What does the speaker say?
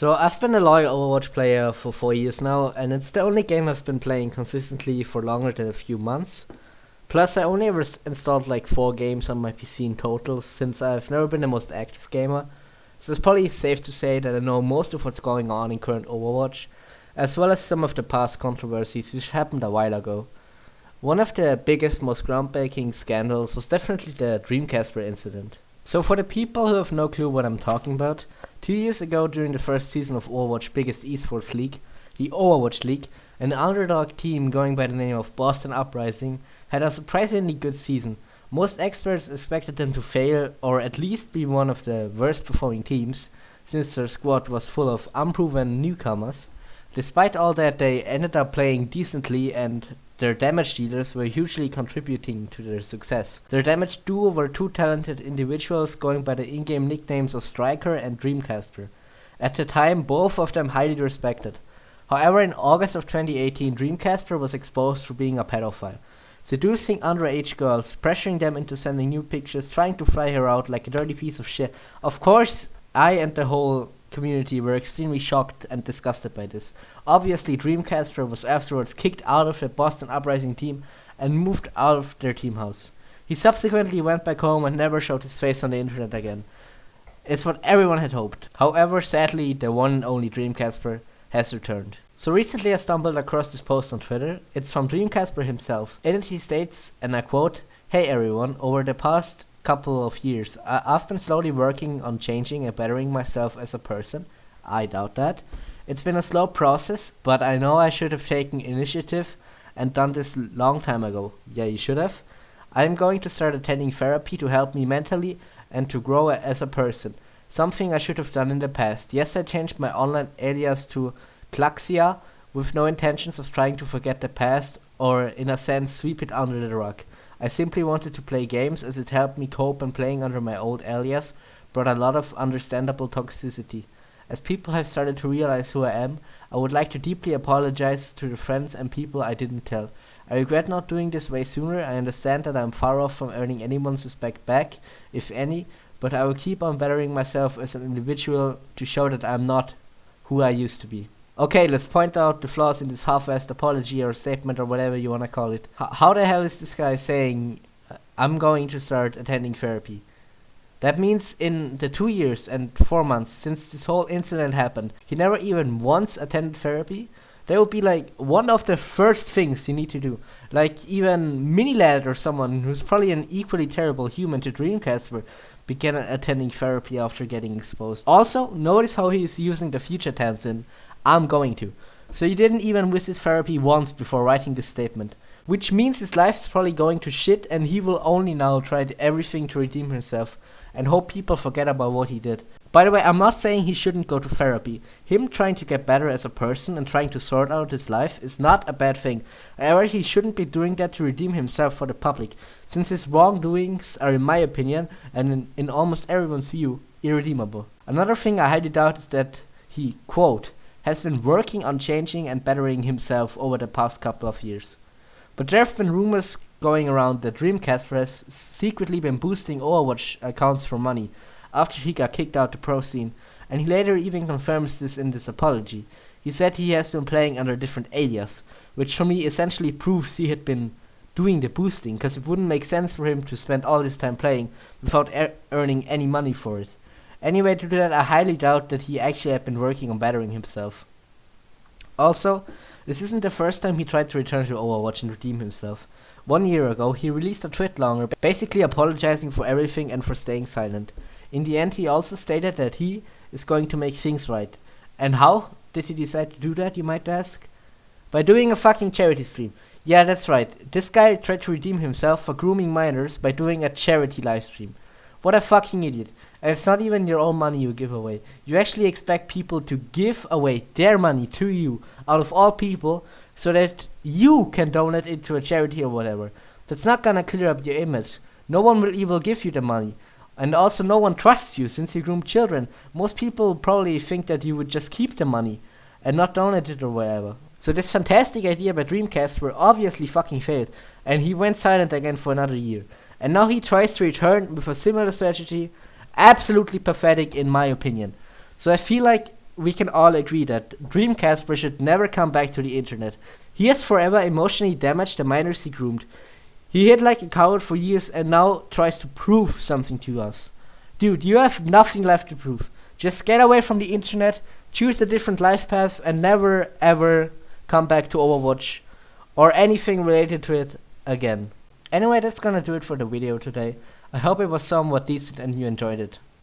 So I've been a loyal Overwatch player for 4 years now, and it's the only game I've been playing consistently for longer than a few months. Plus, I only ever installed like 4 games on my PC in total, since I've never been the most active gamer. So it's probably safe to say that I know most of what's going on in current Overwatch, as well as some of the past controversies which happened a while ago. One of the biggest, most groundbreaking scandals was definitely the DreamKazper incident. So for the people who have no clue what I'm talking about, 2 years ago during the first season of Overwatch's biggest esports league, the Overwatch League, an underdog team going by the name of Boston Uprising had a surprisingly good season. Most experts expected them to fail or at least be one of the worst performing teams, since their squad was full of unproven newcomers. Despite all that, they ended up playing decently, and their damage dealers were hugely contributing to their success. Their damage duo were two talented individuals going by the in-game nicknames of Striker and DreamKazper. At the time, both of them highly respected. However, in August of 2018, DreamKazper was exposed for being a pedophile, seducing underage girls, pressuring them into sending nude pictures, trying to fly her out like a dirty piece of shit. Of course, I and the whole community were extremely shocked and disgusted by this. Obviously, DreamKazper was afterwards kicked out of the Boston Uprising team and moved out of their team house. He subsequently went back home and never showed his face on the internet again. It's what everyone had hoped. However, sadly, the one and only DreamKazper has returned. So recently I stumbled across this post on Twitter. It's from DreamKazper himself. In it he states, and I quote, "Hey everyone, over the past couple of years, I've been slowly working on changing and bettering myself as a person." I doubt that. "It's been a slow process, but I know I should have taken initiative and done this long time ago." Yeah, you should have. "I'm going to start attending therapy to help me mentally and to grow as a person. Something I should have done in the past. Yes, I changed my online alias to Tlaxia with no intentions of trying to forget the past or, in a sense, sweep it under the rug. I simply wanted to play games as it helped me cope, and playing under my old alias brought a lot of understandable toxicity. As people have started to realize who I am, I would like to deeply apologize to the friends and people I didn't tell. I regret not doing this way sooner. I understand that I'm far off from earning anyone's respect back, if any, but I will keep on bettering myself as an individual to show that I'm not who I used to be." Okay, let's point out the flaws in this half-assed apology or statement or whatever you wanna call it. How the hell is this guy saying, I'm going to start attending therapy? That means in the 2 years and 4 months since this whole incident happened, he never even once attended therapy? That would be like one of the first things you need to do. Like even Minilad or someone who's probably an equally terrible human to DreamKazper began attending therapy after getting exposed. Also, notice how he is using the future tense in "I'm going to." So he didn't even visit therapy once before writing this statement. Which means his life is probably going to shit, and he will only now try everything to redeem himself and hope people forget about what he did. By the way, I'm not saying he shouldn't go to therapy. Him trying to get better as a person and trying to sort out his life is not a bad thing. However, he shouldn't be doing that to redeem himself for the public, since his wrongdoings are, in my opinion, and in almost everyone's view, irredeemable. Another thing I highly doubt is that he, quote, has been working on changing and bettering himself over the past couple of years. But there have been rumors going around that DreamKazper has secretly been boosting Overwatch accounts for money after he got kicked out the pro scene, and he later even confirms this in this apology. He said he has been playing under a different alias, which for me essentially proves he had been doing the boosting, because it wouldn't make sense for him to spend all this time playing without earning any money for it. Anyway, to do that, I highly doubt that he actually had been working on bettering himself. Also, this isn't the first time he tried to return to Overwatch and redeem himself. 1 year ago, he released a Twitlonger basically apologizing for everything and for staying silent. In the end, he also stated that he is going to make things right. And how did he decide to do that, you might ask? By doing a fucking charity stream. Yeah, that's right. This guy tried to redeem himself for grooming minors by doing a charity livestream. What a fucking idiot. And it's not even your own money you give away. You actually expect people to give away their money to you, out of all people, so that you can donate it to a charity or whatever. That's not gonna clear up your image. No one will even give you the money. And also no one trusts you since you groom children. Most people probably think that you would just keep the money and not donate it or whatever. So this fantastic idea by DreamKazper obviously fucking failed, and he went silent again for another year. And now he tries to return with a similar strategy. Absolutely pathetic in my opinion. So I feel like we can all agree that DreamKazper should never come back to the internet. He has forever emotionally damaged the minors he groomed. He hid like a coward for years and now tries to prove something to us. Dude, you have nothing left to prove. Just get away from the internet, choose a different life path, and never ever come back to Overwatch or anything related to it again. Anyway, that's gonna do it for the video today. I hope it was somewhat decent and you enjoyed it.